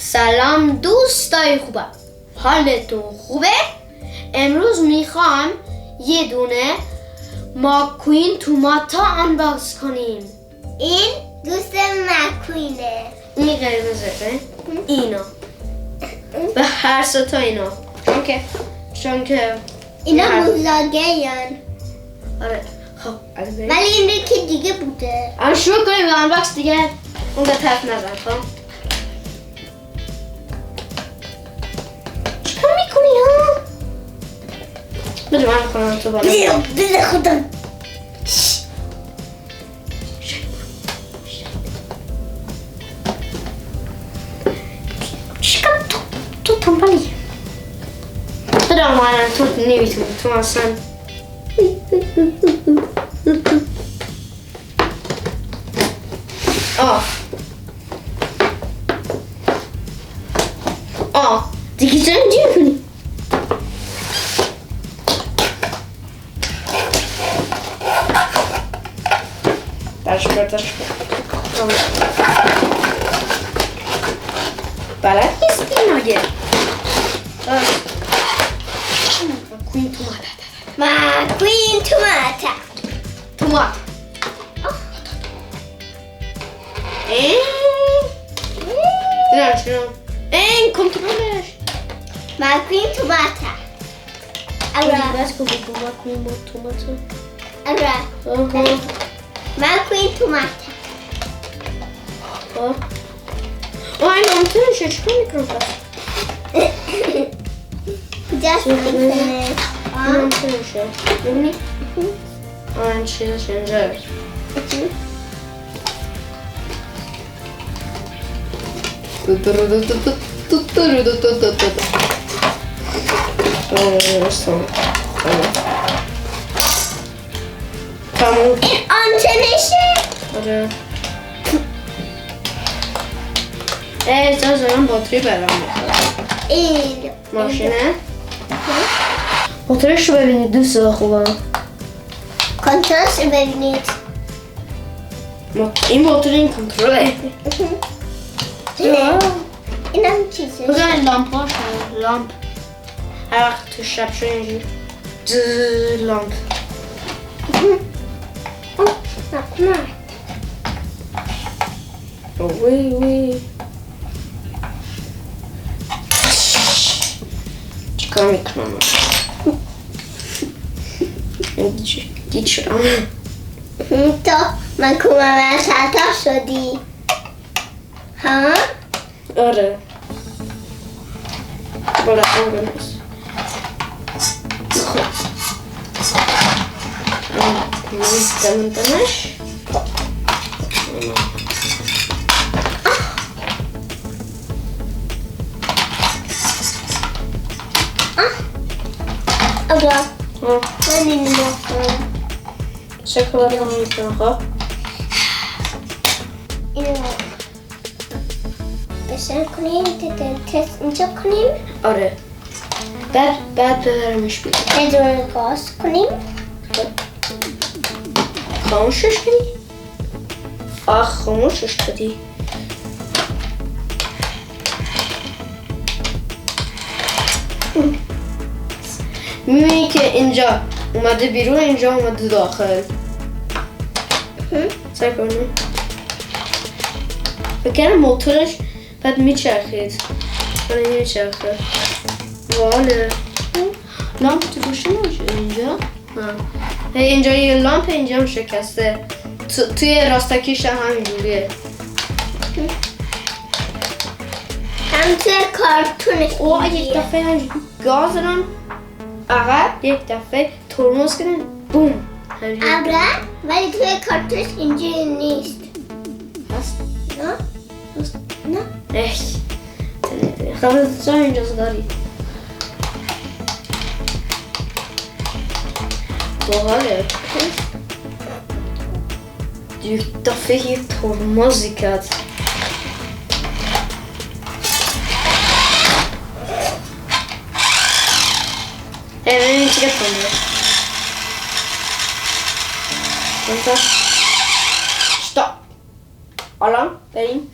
سلام دوستای خوبم، حالتون خوبه؟ امروز میخوام یه دونه ماکوین تو ماتا آنباکس کنیم. این دوست مکوینه. این قرمزه، اینا به هر ستا اینا چون که اینا مزاگیان. آره خب ولی این که دیگه بوده. اما شروع کنیم به آنباکس دیگه. اون به طرف نزن. خب چیکار میکنی ها؟ بده من کنم تو بالا. بده خودم. چیکار تو تنبالی. بده من تو نمیتونی. تو اصلا دیگه چرا اینجوری کنی؟ درش بر بلد نیستی مگه؟ مکوین تو ماتا. مکوین تو ماتا. تو ماتا. این کنترلش. مکوین تو ماتا. Ahura. Bas como مکوین تو ماتا. Ahura. مکوین تو ماتا. این ممکنه چیکار میکنم پس؟ کجاست ممکنه؟ ممکنه شه. ببینی؟ این چیزش اینجاست. تموم. آنتنشه؟ آره. اجازه دارم باتری برام میخواد. این ماشینه؟ باتریش رو ببینید دوست خوبم. کنترلش رو ببینید. این باتری این کنترله. این هم چیزه. بزن لامپ هاش لامپ. هر وقت تو شب شو اینجور لامپ. وی چیکار میکنم؟ گیت شدم. تو من کمه خطا شدی. ها؟ آره بالا اون بنویس. نمیستمونتنش. آقا من این نمیستم. شکلات هم میکنم. خب اینو بسر کنیم تست اینجا کنیم. آره بعد ببرمش بیرون. بدون گاز کنیم. خاموشش کنی؟ خاموشش کردی. میبینی که اینجا اومده بیرون، اینجا اومده داخل. سر کنیم بکنم موتورش بعد میچرخید. ولی نمیچرخه. واله لامپ تو گوشه نمیشه اینجا. اینجا یه لامپ، اینجا هم شکسته. توی راستکیش هم همینجوریه. هم توی کارتونه. یک دفعه همینجوری گاز دارم عقب، یک دفعه ترمز کردن بوم. ابره ولی توی کارتوش اینجوری نیست. هست؟ نه؟ هست؟ نه؟ خب تو اینجاست داری. باحاله. یک دفعه یه ترمزی کرد. ببینیم چی کنه. استاپ. الان بریم